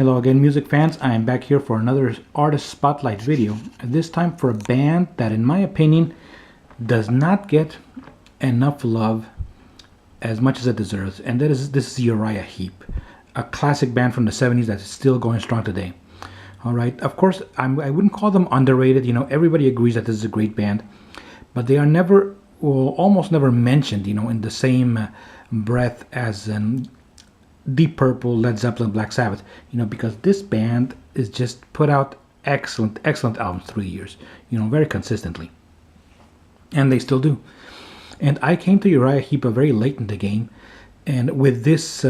Hello again, music fans. I am back here for another artist spotlight video, this time for a band that in my opinion does not get enough love as much as it deserves, and this is Uriah Heep, a classic band from the 70s that is still going strong today. Alright, of course I wouldn't call them underrated. You know, everybody agrees that this is a great band, but they are never, well, almost never mentioned, you know, in the same breath as Deep Purple, Led Zeppelin, Black Sabbath, you know, because this band is just put out excellent albums through the years, you know, very consistently, and they still do. And I came to Uriah Heep very late in the game, and with this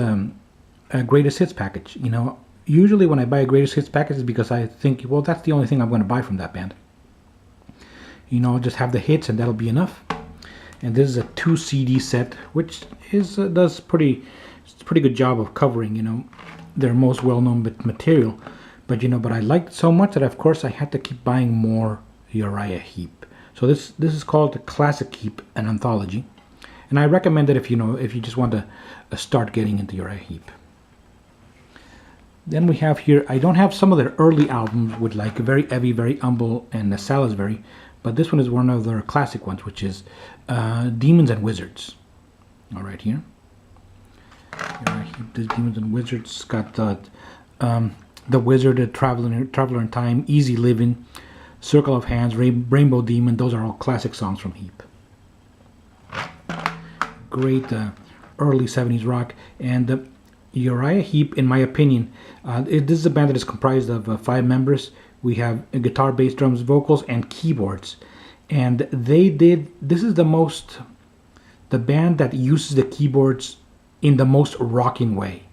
greatest hits package. You know, usually when I buy a greatest hits package it's because I think, well, that's the only thing I'm going to buy from that band. You know, I'll just have the hits and that'll be enough. And this is a 2 CD set, which does pretty good job of covering, you know, their most well-known material. But you know, but I liked it so much that of course I had to keep buying more Uriah Heep. So this is called the Classic Heep, an anthology, and I recommend it if you just want to start getting into Uriah Heep. Then we have here, I don't have some of their early albums with like Very Heavy, Very Humble, and Salisbury, but this one is one of their classic ones, which is Demons and Wizards. All right, here. This Demons and Wizards got the Wizard, the Traveler in Time, Easy Living, Circle of Hands, Rainbow Demon. Those are all classic songs from Heep. Great early 70s rock. And Uriah Heep, in my opinion, this is a band that is comprised of 5 members. We have guitar, bass, drums, vocals, and keyboards. And this is the band that uses the keyboards in the most rocking way.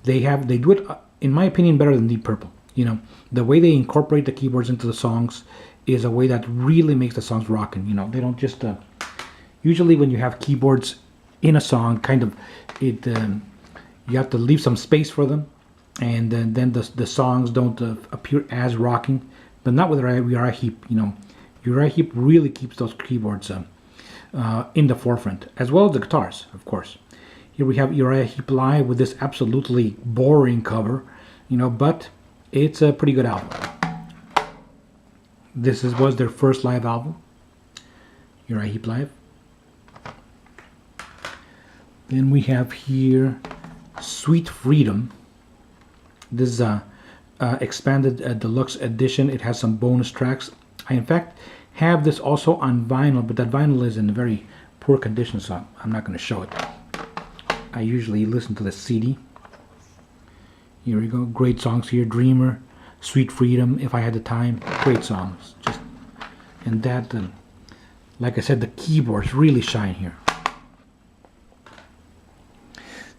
They do it, in my opinion, better than Deep Purple. You know, the way they incorporate the keyboards into the songs is a way that really makes the songs rocking. You know, they don't just usually when you have keyboards in a song, kind of you have to leave some space for them, and then the songs don't appear as rocking. But not with Uriah Heep. You know, Uriah Heep really keeps those keyboards in the forefront, as well as the guitars, of course. Here we have Uriah Heep live with this absolutely boring cover, you know, but it's a pretty good album. This was their first live album, Uriah Heep live. Then we have here Sweet Freedom. This is a expanded deluxe edition. It has some bonus tracks. I in fact have this also on vinyl, but that vinyl is in very poor condition, so I'm not going to show it. I usually listen to the CD. Here we go. Great songs here. Dreamer, Sweet Freedom, If I Had the Time. Great songs. And that, like I said, the keyboards really shine here.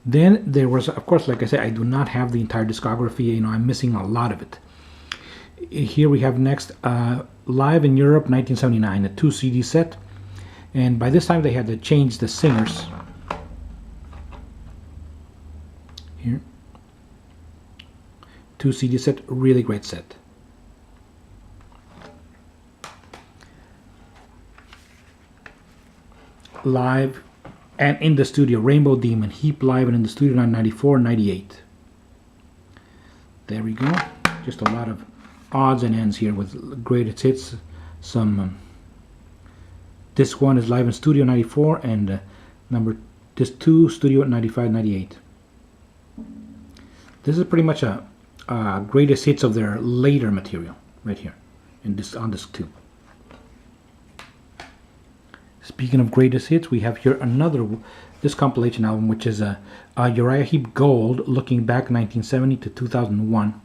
Then there was, of course, like I said, I do not have the entire discography. You know, I'm missing a lot of it. Here we have next Live in Europe 1979, a 2 CD set. And by this time they had to change the singers. Here. 2 CD set, really great set. Live and in the studio, Rainbow Demon, Heep live and in the studio, 1994 and 98. There we go. Just a lot of odds and ends here with greatest hits. Some this one is live in studio 94, and this 2 studio at 95, 98. This is pretty much a greatest hits of their later material right here on disc 2. Speaking of greatest hits, we have here this compilation album, which is a Uriah Heep Gold, looking back 1970 to 2001.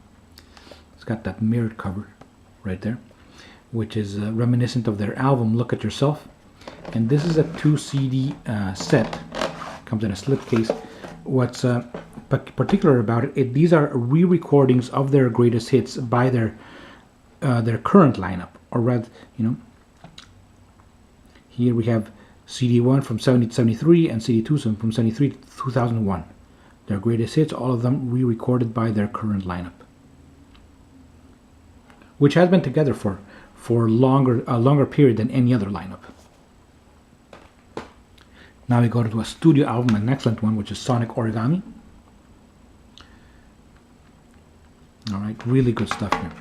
It's got that mirrored cover right there, which is reminiscent of their album Look at Yourself. And this is a 2 CD set. Comes in a slipcase. What's particular about it, these are re-recordings of their greatest hits by their current lineup, or rather, you know. Here we have CD1 from 70 to 73 and CD2 from 73 to 2001. Their greatest hits, all of them re-recorded by their current lineup, which has been together for a longer period than any other lineup. Now we go to a studio album, an excellent one, which is Sonic Origami. right, really good stuff here.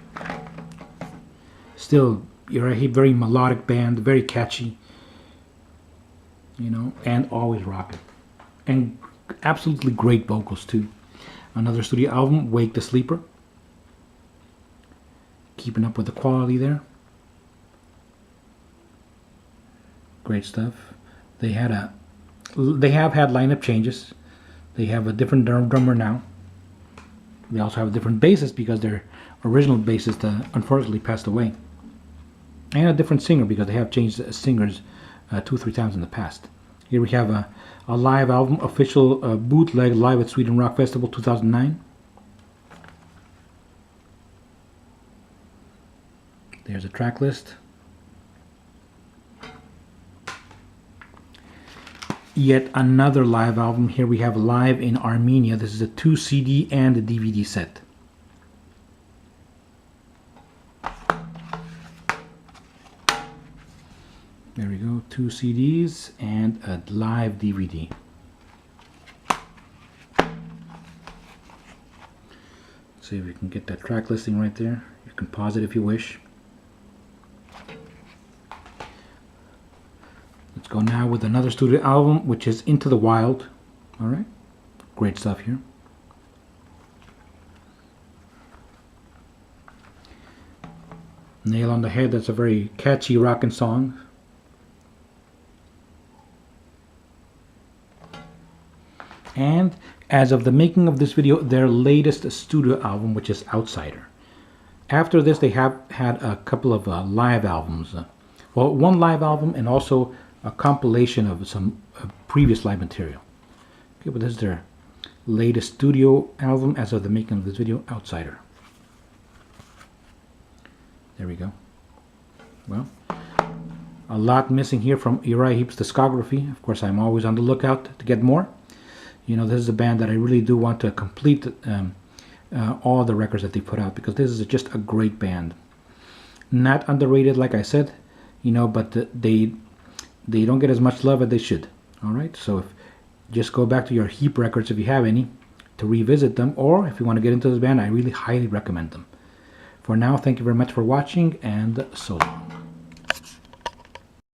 Still, Uriah Heep, very melodic band, very catchy, you know, and always rocking, and absolutely great vocals too. Another studio album, Wake the Sleeper, keeping up with the quality there. Great stuff. They have had lineup changes. They have a different drummer now. They also have a different bassist because their original bassist unfortunately passed away, and a different singer because they have changed singers 2-3 times in the past. Here we have a live album, official bootleg live at Sweden Rock Festival 2009. There's a track list. Yet another live album. Here we have Live in Armenia. This is a 2 CD and a DVD set. There we go, 2 CDs and a live DVD. Let's see if we can get that track listing right there. You can pause it if you wish. Let's go now with another studio album, which is Into the Wild. Alright, great stuff here. Nail on the Head, that's a very catchy rockin' song. And as of the making of this video, their latest studio album, which is Outsider. After this, they have had a couple of live albums. Well, one live album and also a compilation of some previous live material. Okay, but this is their latest studio album as of the making of this video, Outsider. There we go. Well, a lot missing here from Uriah Heep's discography. Of course, I'm always on the lookout to get more. You know, this is a band that I really do want to complete all the records that they put out, because this is just a great band. Not underrated, like I said, you know, but they don't get as much love as they should. All right, so just go back to your Heep records if you have any to revisit them, or if you want to get into this band, I really highly recommend them. For now, thank you very much for watching, and so long.